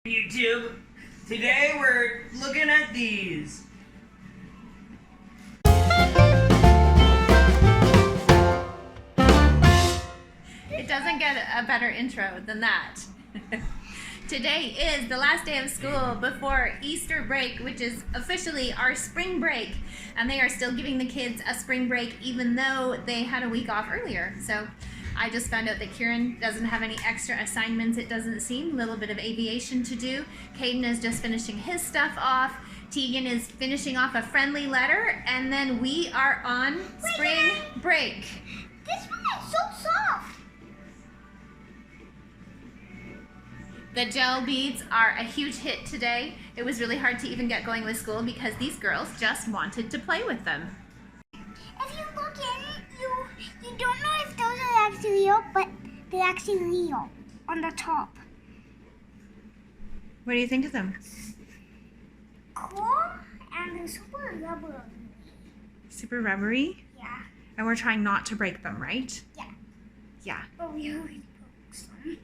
YouTube. Today we're looking at these. It doesn't get a better intro than that. Today is the last day of school before Easter break, which is officially our spring break. And they are still giving the kids a spring break even though they had a week off earlier. So I just found out that Kieran doesn't have any extra assignments, it doesn't seem. A little bit of aviation to do. Caden is just finishing his stuff off. Tegan is finishing off a friendly letter. And then we are on spring break. This one is so soft. The gel beads are a huge hit today. It was really hard to even get going with school because these girls just wanted to play with them. If you look in it, you don't know if those are actually real, but they're actually real on the top. What do you think of them? Cool, and they're super rubbery. Super rubbery? Yeah. And we're trying not to break them, right? Yeah. Yeah. But we already broke some.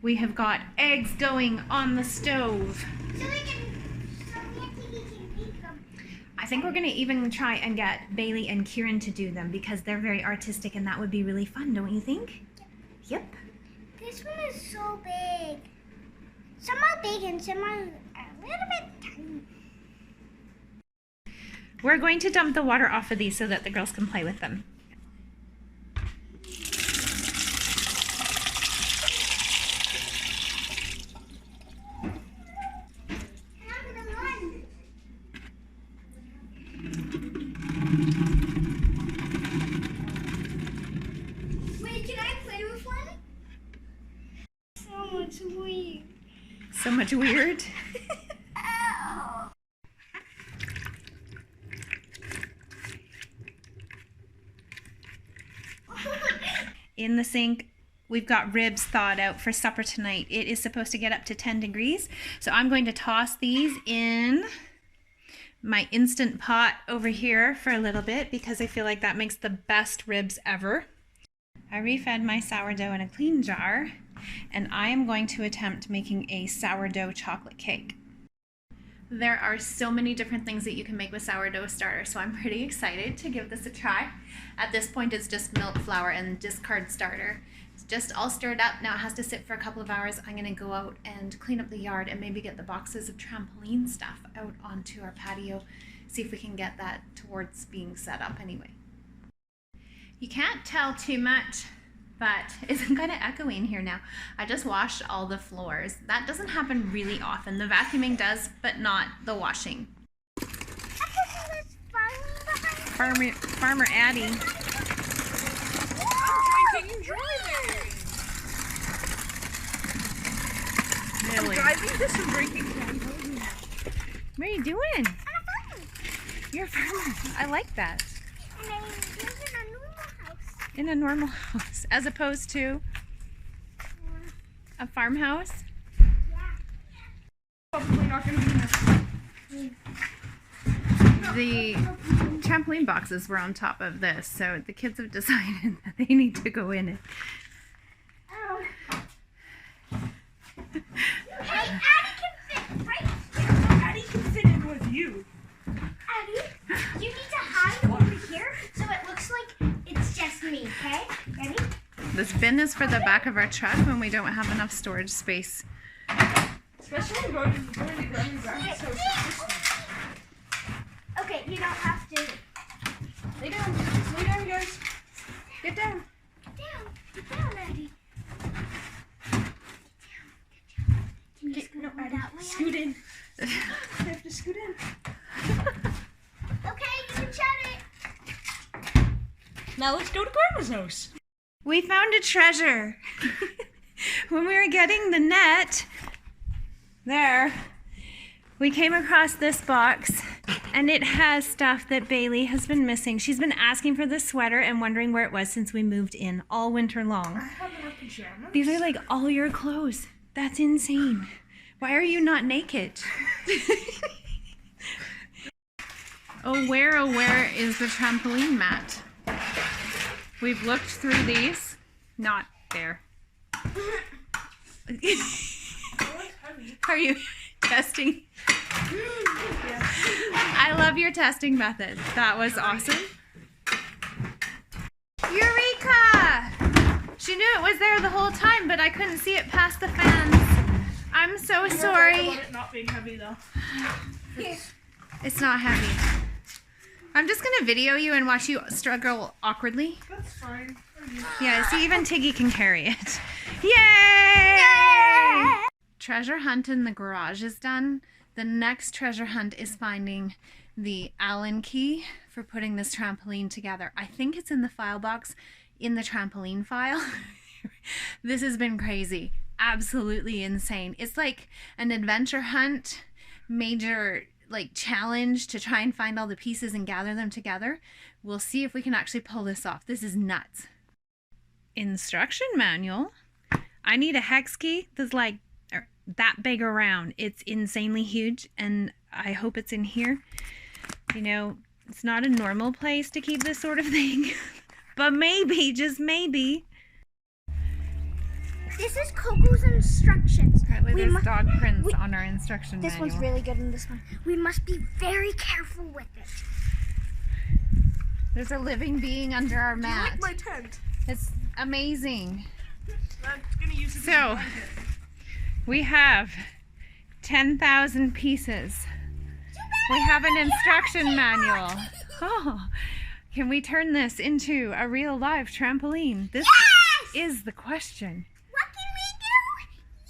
We have got eggs going on the stove. So we can bake them. I think we're going to even try and get Bailey and Kieran to do them because they're very artistic and that would be really fun, don't you think? Yep. This one is so big. Some are big and some are a little bit tiny. We're going to dump the water off of these so that the girls can play with them. Wait, can I play with one? So much weird. So much weird. Ow. In the sink, we've got ribs thawed out for supper tonight. It is supposed to get up to 10 degrees. So I'm going to toss these in my Instant Pot over here for a little bit because I feel like that makes the best ribs ever. I refed my sourdough in a clean jar and I am going to attempt making a sourdough chocolate cake. There are so many different things that you can make with sourdough starter, so I'm pretty excited to give this a try. At this point, it's just milk, flour, and discard starter. It's just all stirred up. Now it has to sit for a couple of hours. I'm gonna go out and clean up the yard and maybe get the boxes of trampoline stuff out onto our patio, see if we can get that towards being set up anyway. You can't tell too much, but it's kind of echoey in here now. I just washed all the floors. That doesn't happen really often. The vacuuming does, but not the washing. Farmer Addie. I'm driving this and breaking trampoline. What are you doing? You're a farmer. I like that. And I live in a normal house. In a normal house, as opposed to a farmhouse. Probably not going to be enough. The trampoline boxes were on top of this, so the kids have decided that they need to go in it. Hey, Addie can fit right here. Addie can fit in with you. Addie, you need to hide over here so it looks like it's just me, okay? Ready? This bin is for the back of our truck when we don't have enough storage space. Especially when going to Grandma's house. Okay, you don't have to. Lay down. Just lay down, guys. Get down. Get down, Addie. No, Addie. Scoot in. You have to scoot in. Okay, you can shut it. Now let's go to Grandma's house. We found a treasure. When we were getting the net, there, we came across this box and it has stuff that Bailey has been missing. She's been asking for this sweater and wondering where it was since we moved in all winter long. I have enough pajamas. These are like all your clothes. That's insane. Why are you not naked? Oh, where is the trampoline mat? We've looked through these. Not there. Oh, it's heavy. Are you testing? I love your testing method. That was awesome. Eureka! She knew it was there the whole time, but I couldn't see it past the fans. I'm so sorry. About it not being heavy though. It's not heavy. I'm just gonna video you and watch you struggle awkwardly. That's fine. Yeah, see, even Tiggy can carry it. Yay! Treasure hunt in the garage is done. The next treasure hunt is finding the Allen key for putting this trampoline together. I think it's in the file box in the trampoline file. This has been crazy. Absolutely insane. It's like an adventure hunt, major like challenge to try and find all the pieces and gather them together. We'll see if we can actually pull this off. This is nuts. Instruction manual. I need a hex key that's like that big around. It's insanely huge, and I hope it's in here. You know, it's not a normal place to keep this sort of thing, but maybe, just maybe. This is Coco's instructions. Apparently there's dog prints on our instruction This manual. one's really good in this one. We must be very careful with it. There's a living being under our mat. Like my tent. It's amazing. I'm gonna use it. So, we have 10,000 pieces. We have an instruction manual. Oh, can we turn this into a real live trampoline? This is the question. What can we do?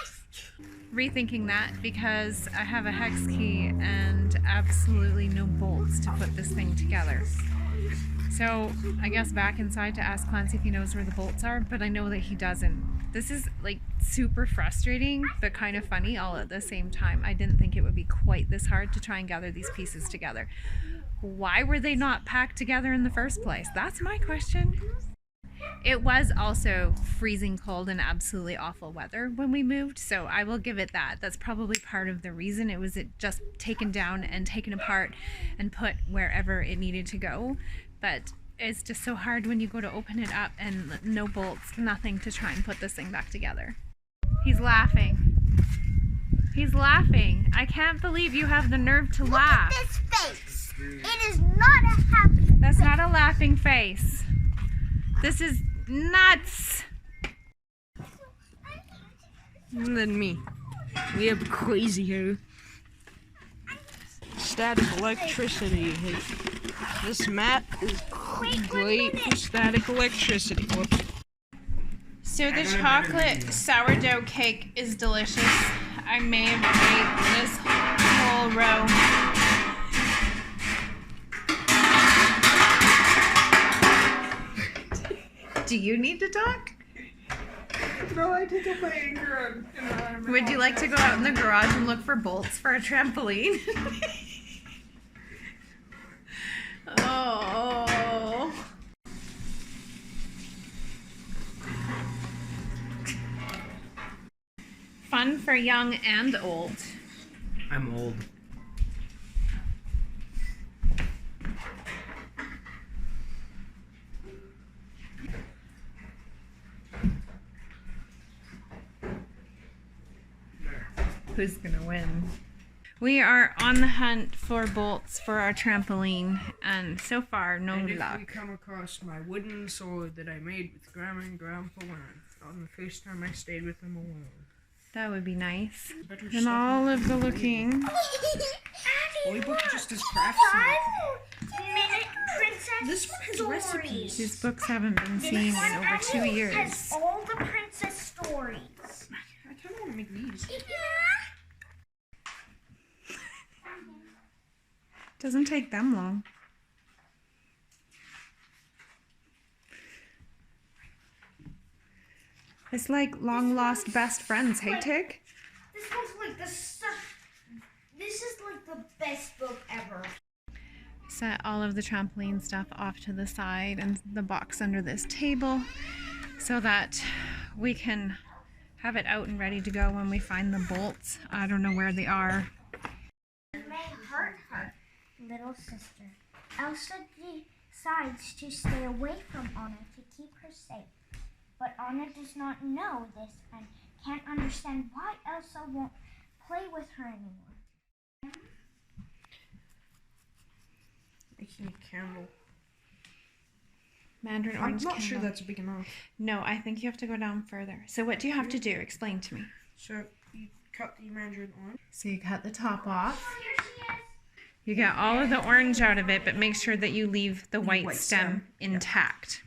Yes! Rethinking that because I have a hex key and absolutely no bolts to put this thing together. So I guess back inside to ask Clancy if he knows where the bolts are, but I know that he doesn't. This is like super frustrating, but kind of funny all at the same time. I didn't think it would be quite this hard to try and gather these pieces together. Why were they not packed together in the first place? That's my question. It was also freezing cold and absolutely awful weather when we moved, so I will give it that. That's probably part of the reason. It was just taken down and taken apart and put wherever it needed to go. But it's just so hard when you go to open it up and no bolts, nothing to try and put this thing back together. He's laughing. He's laughing. I can't believe you have the nerve to laugh. Look at this face. It is not a happy That's not a laughing face. This is nuts. And then me. We have crazy hair. Static electricity. This mat is great for static electricity. Whoops. So the chocolate sourdough cake is delicious. I may have ate this whole row. Do you need to talk? No, I take up my anger and Would you like to go out in the garage and look for bolts for a trampoline? Oh. Fun for young and old. I'm old. Who's gonna win? We are on the hunt for bolts for our trampoline, and so far, no and if luck. we come across my wooden sword that I made with Grandma and Grandpa on the first time I stayed with them alone. That would be nice. Better And stuff. all of the looking. We booked just as crafts. 5-minute princess This one has stories. recipes. These books haven't been This seen one in over 2 actually years. has all the princess stories. I kind of want to make these. Doesn't take them long. It's like long lost best friends, hey Tig? This was like the stuff. This is like the best book ever. Set all of the trampoline stuff off to the side and the box under this table so that we can have it out and ready to go when we find the bolts. I don't know where they are. It may hurt her, little sister. Elsa decides to stay away from Anna to keep her safe. But Anna does not know this and can't understand why Elsa won't play with her anymore. Making a candle. Mandarin I'm orange not candle. sure that's big enough. No, I think you have to go down further. So what do you have to do? Explain to me. So you cut the mandarin orange. So you cut the top off. Here she is. You get all of the orange out of it, but make sure that you leave the white white stem stem, intact.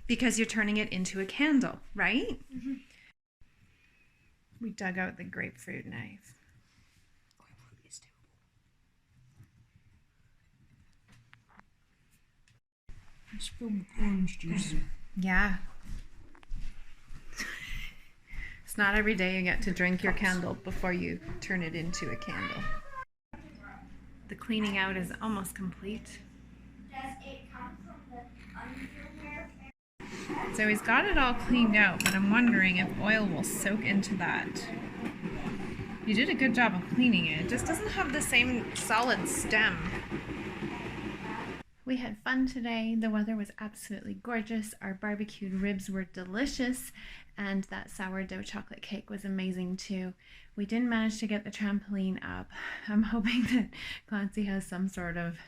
Because you're turning it into a candle, right? We dug out the grapefruit knife. It's filled with orange juice. Yeah. It's not every day you get to drink your candle before you turn it into a candle. The cleaning out is almost complete. Does it come from the underwear? So he's got it all cleaned out, but I'm wondering if oil will soak into that. You did a good job of cleaning it. It just doesn't have the same solid stem. We had fun today. The weather was absolutely gorgeous. Our barbecued ribs were delicious, and that sourdough chocolate cake was amazing too. We didn't manage to get the trampoline up. I'm hoping that Clancy has some sort of,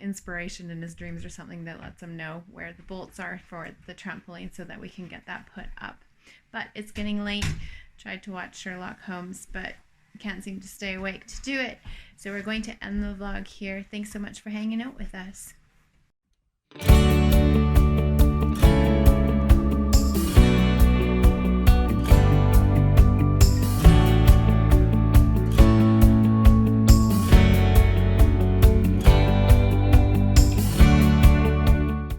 inspiration in his dreams or something that lets him know where the bolts are for the trampoline so that we can get that put up. But it's getting late. Tried to watch Sherlock Holmes, but can't seem to stay awake to do it. So we're going to end the vlog here. Thanks so much for hanging out with us.